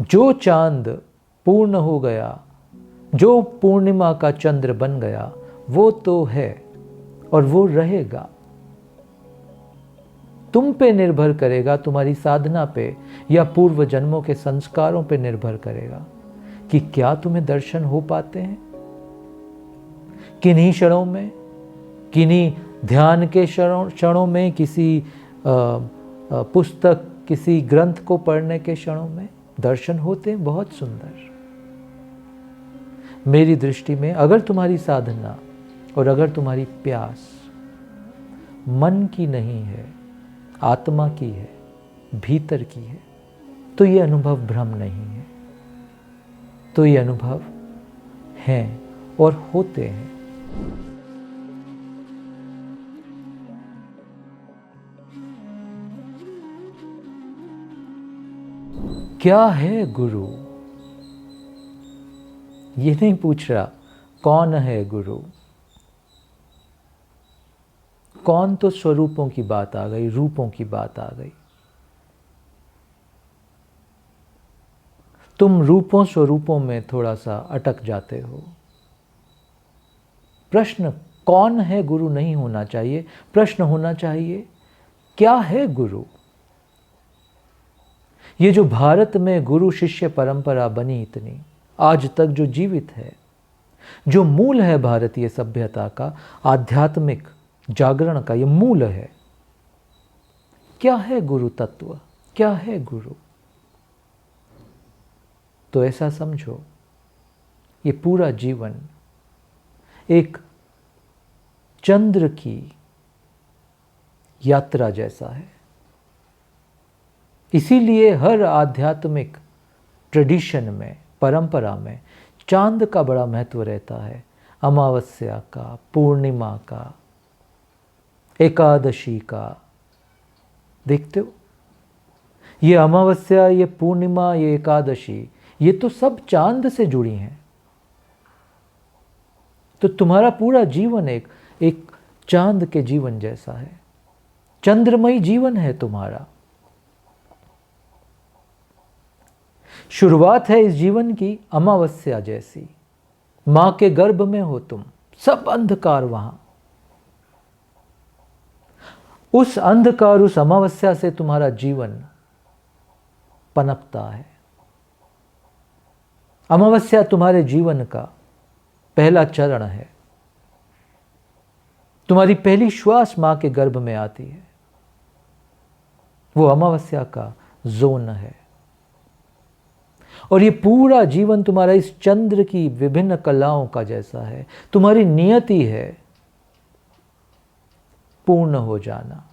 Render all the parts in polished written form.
जो चांद पूर्ण हो गया, जो पूर्णिमा का चंद्र बन गया, वो तो है और वो रहेगा। तुम पे निर्भर करेगा, तुम्हारी साधना पे या पूर्व जन्मों के संस्कारों पे निर्भर करेगा कि क्या तुम्हें दर्शन हो पाते हैं। किन्हीं क्षणों में, किन्हीं ध्यान के क्षणों में, किसी पुस्तक, किसी ग्रंथ को पढ़ने के क्षणों में दर्शन होते हैं बहुत सुंदर। मेरी दृष्टि में अगर तुम्हारी साधना और अगर तुम्हारी प्यास मन की नहीं है, आत्मा की है, भीतर की है, तो ये अनुभव भ्रम नहीं है, तो ये अनुभव हैं और होते हैं। क्या है गुरु? ये नहीं पूछ रहा कौन है गुरु। कौन तो स्वरूपों की बात आ गई, रूपों की बात आ गई। तुम रूपों स्वरूपों में थोड़ा सा अटक जाते हो। प्रश्न कौन है गुरु नहीं होना चाहिए, प्रश्न होना चाहिए क्या है गुरु। ये जो भारत में गुरु शिष्य परंपरा बनी इतनी आज तक जो जीवित है, जो मूल है भारतीय सभ्यता का, आध्यात्मिक जागरण का ये मूल है। क्या है गुरु तत्व, क्या है गुरु? तो ऐसा समझो ये पूरा जीवन एक चंद्र की यात्रा जैसा है। इसीलिए हर आध्यात्मिक ट्रेडिशन में, परंपरा में चांद का बड़ा महत्व रहता है। अमावस्या का, पूर्णिमा का, एकादशी का। देखते हो ये अमावस्या, ये पूर्णिमा, ये एकादशी, ये तो सब चांद से जुड़ी हैं। तो तुम्हारा पूरा जीवन एक चांद के जीवन जैसा है, चंद्रमयी जीवन है तुम्हारा। शुरुआत है इस जीवन की अमावस्या जैसी। मां के गर्भ में हो तुम, सब अंधकार वहां। उस अंधकार, उस अमावस्या से तुम्हारा जीवन पनपता है। अमावस्या तुम्हारे जीवन का पहला चरण है। तुम्हारी पहली श्वास मां के गर्भ में आती है, वो अमावस्या का जोन है। और ये पूरा जीवन तुम्हारा इस चंद्र की विभिन्न कलाओं का जैसा है। तुम्हारी नियति है पूर्ण हो जाना।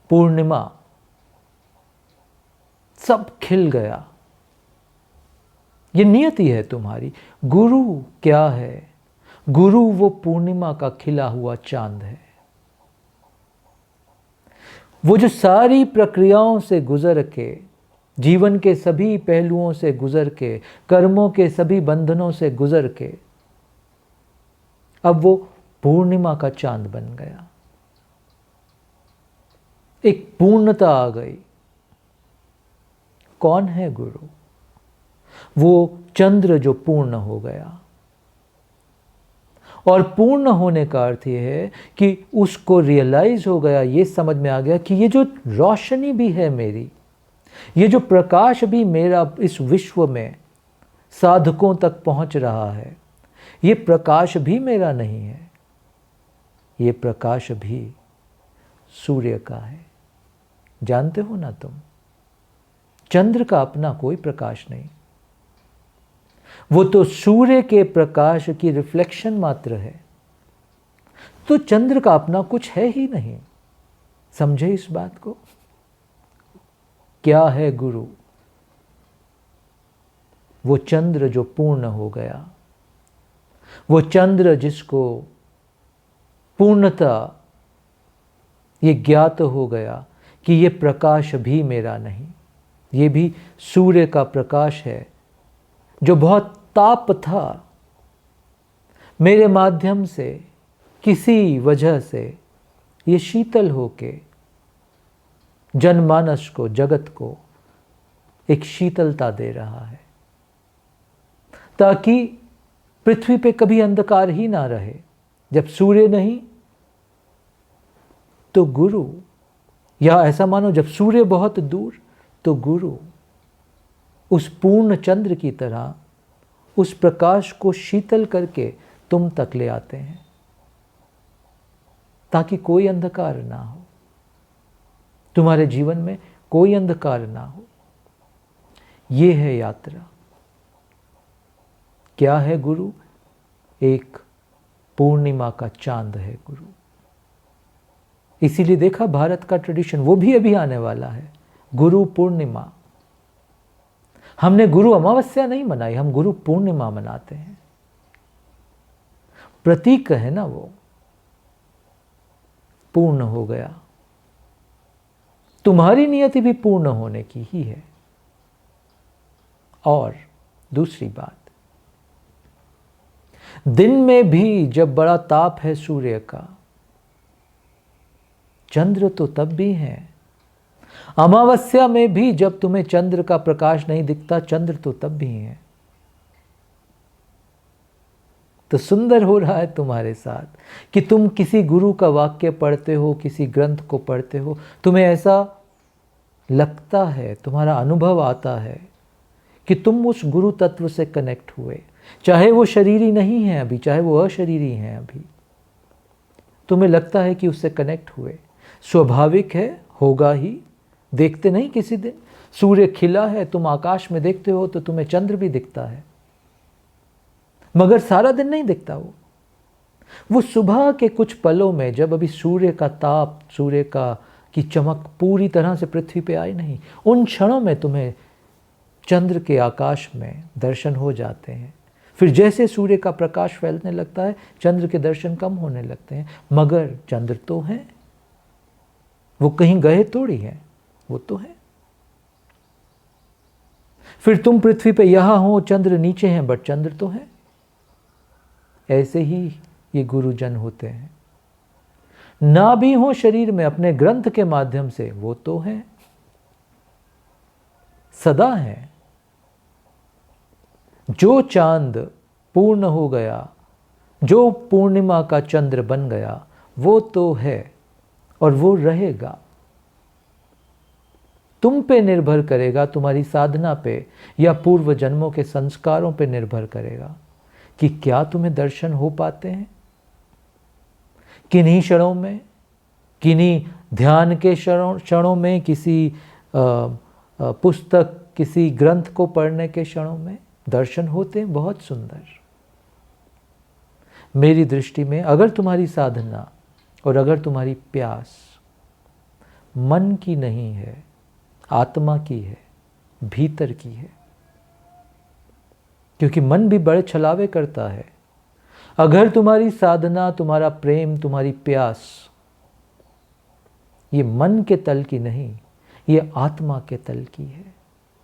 पूर्णिमा, सब खिल गया, ये नियति है तुम्हारी। गुरु क्या है? गुरु वो पूर्णिमा का खिला हुआ चांद है, वो जो सारी प्रक्रियाओं से गुजर के, जीवन के सभी पहलुओं से गुजर के, कर्मों के सभी बंधनों से गुजर के अब वो पूर्णिमा का चांद बन गया। एक पूर्णता आ गई। कौन है गुरु? वो चंद्र जो पूर्ण हो गया। और पूर्ण होने का अर्थ यह है कि उसको रियलाइज हो गया, ये समझ में आ गया कि ये जो रोशनी भी है मेरी, ये जो प्रकाश भी मेरा इस विश्व में साधकों तक पहुंच रहा है, ये प्रकाश भी मेरा नहीं है, ये प्रकाश भी सूर्य का है। जानते हो ना तुम, चंद्र का अपना कोई प्रकाश नहीं, वो तो सूर्य के प्रकाश की रिफ्लेक्शन मात्र है। तो चंद्र का अपना कुछ है ही नहीं। समझे इस बात को? क्या है गुरु? वो चंद्र जो पूर्ण हो गया, वो चंद्र जिसको पूर्णता ये ज्ञात हो गया कि ये प्रकाश भी मेरा नहीं, ये भी सूर्य का प्रकाश है जो बहुत ताप था, मेरे माध्यम से किसी वजह से ये शीतल होके जनमानस को, जगत को एक शीतलता दे रहा है, ताकि पृथ्वी पे कभी अंधकार ही ना रहे। जब सूर्य नहीं तो गुरु, या ऐसा मानो जब सूर्य बहुत दूर तो गुरु उस पूर्ण चंद्र की तरह उस प्रकाश को शीतल करके तुम तक ले आते हैं, ताकि कोई अंधकार ना हो, तुम्हारे जीवन में कोई अंधकार ना हो। ये है यात्रा। क्या है गुरु? एक पूर्णिमा का चांद है गुरु। इसीलिए देखा भारत का ट्रेडिशन, वो भी अभी आने वाला है, गुरु पूर्णिमा। हमने गुरु अमावस्या नहीं मनाई, हम गुरु पूर्णिमा मनाते हैं। प्रतीक है ना वो, पूर्ण हो गया। तुम्हारी नियति भी पूर्ण होने की ही है। और दूसरी बात, दिन में भी जब बड़ा ताप है सूर्य का, चंद्र तो तब भी है। अमावस्या में भी जब तुम्हें चंद्र का प्रकाश नहीं दिखता, चंद्र तो तब भी है। तो सुंदर हो रहा है तुम्हारे साथ कि तुम किसी गुरु का वाक्य पढ़ते हो, किसी ग्रंथ को पढ़ते हो, तुम्हें ऐसा लगता है, तुम्हारा अनुभव आता है कि तुम उस गुरु तत्व से कनेक्ट हुए, चाहे वो शरीरी नहीं है अभी, चाहे वो अशरीरी हैं अभी, तुम्हें लगता है कि उससे कनेक्ट हुए। स्वाभाविक है, होगा ही। देखते नहीं किसी दिन सूर्य खिला है, तुम आकाश में देखते हो तो तुम्हें चंद्र भी दिखता है, मगर सारा दिन नहीं दिखता। वो सुबह के कुछ पलों में, जब अभी सूर्य का ताप, सूर्य की चमक पूरी तरह से पृथ्वी पे आई नहीं, उन क्षणों में तुम्हें चंद्र के आकाश में दर्शन हो जाते हैं। फिर जैसे सूर्य का प्रकाश फैलने लगता है, चंद्र के दर्शन कम होने लगते हैं, मगर चंद्र तो है, वो कहीं गए थोड़ी हैं, वो तो है। फिर तुम पृथ्वी पे यहां हो, चंद्र नीचे हैं, बट चंद्र तो है। ऐसे ही ये गुरुजन होते हैं, ना भी हो शरीर में, अपने ग्रंथ के माध्यम से वो तो है, सदा है। जो चांद पूर्ण हो गया, जो पूर्णिमा का चंद्र बन गया, वो तो है और वो रहेगा। तुम पे निर्भर करेगा, तुम्हारी साधना पे या पूर्व जन्मों के संस्कारों पे निर्भर करेगा कि क्या तुम्हें दर्शन हो पाते हैं। किन्हीं क्षणों में, किन्हीं ध्यान के क्षणों में, किसी पुस्तक, किसी ग्रंथ को पढ़ने के क्षणों में दर्शन होते हैं, बहुत सुंदर। मेरी दृष्टि में अगर तुम्हारी साधना और अगर तुम्हारी प्यास मन की नहीं है, आत्मा की है, भीतर की है, क्योंकि मन भी बड़े छलावे करता है। अगर तुम्हारी साधना, तुम्हारा प्रेम, तुम्हारी प्यास ये मन के तल की नहीं, ये आत्मा के तल की है,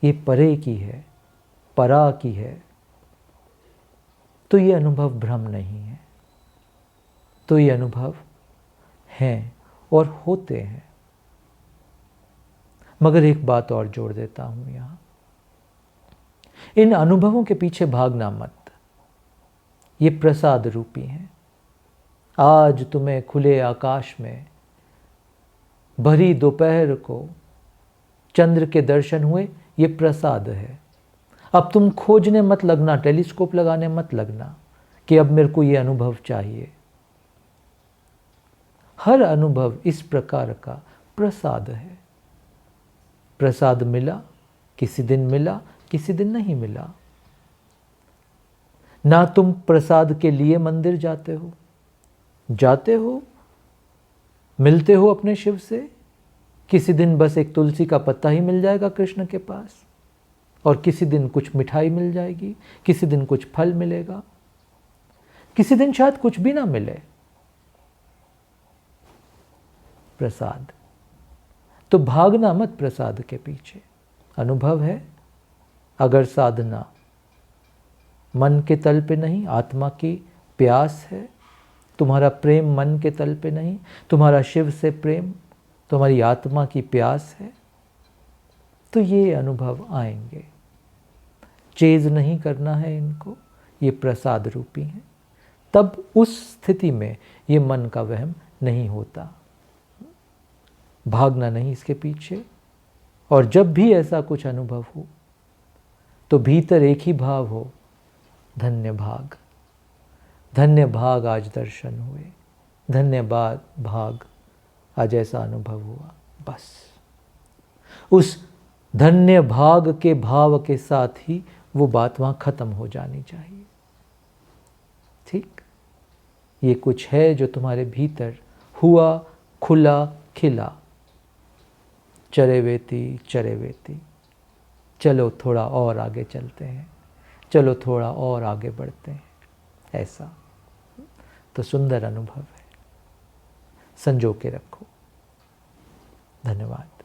ये परे की है, परा की है, तो ये अनुभव भ्रम नहीं है, तो ये अनुभव हैं और होते हैं। मगर एक बात और जोड़ देता हूं यहां, इन अनुभवों के पीछे भागना मत, ये प्रसाद रूपी हैं। आज तुम्हें खुले आकाश में भरी दोपहर को चंद्र के दर्शन हुए, ये प्रसाद है। अब तुम खोजने मत लगना, टेलीस्कोप लगाने मत लगना कि अब मेरे को ये अनुभव चाहिए। हर अनुभव इस प्रकार का प्रसाद है। प्रसाद मिला, किसी दिन मिला, किसी दिन नहीं मिला। ना तुम प्रसाद के लिए मंदिर जाते हो, मिलते हो अपने शिव से। किसी दिन बस एक तुलसी का पत्ता ही मिल जाएगा कृष्ण के पास, और किसी दिन कुछ मिठाई मिल जाएगी, किसी दिन कुछ फल मिलेगा, किसी दिन शायद कुछ भी ना मिले। प्रसाद, तो भागना मत प्रसाद के पीछे। अनुभव है, अगर साधना मन के तल पे नहीं, आत्मा की प्यास है, तुम्हारा प्रेम मन के तल पे नहीं, तुम्हारा शिव से प्रेम तो हमारी आत्मा की प्यास है, तो ये अनुभव आएंगे। चेज नहीं करना है इनको, ये प्रसाद रूपी हैं। तब उस स्थिति में ये मन का वहम नहीं होता, भागना नहीं इसके पीछे। और जब भी ऐसा कुछ अनुभव हो तो भीतर एक ही भाव हो, धन्य भाग, धन्य भाग आज दर्शन हुए, धन्यवाद भाग आज ऐसा अनुभव हुआ। बस उस धन्य भाग के भाव के साथ ही वो बात वहाँ ख़त्म हो जानी चाहिए। ठीक, ये कुछ है जो तुम्हारे भीतर हुआ, खुला, खिला। चरेवेती चरेवेती, चलो थोड़ा और आगे चलते हैं, चलो थोड़ा और आगे बढ़ते हैं, ऐसा तो सुंदर अनुभव है। संजो के रखो। धन्यवाद।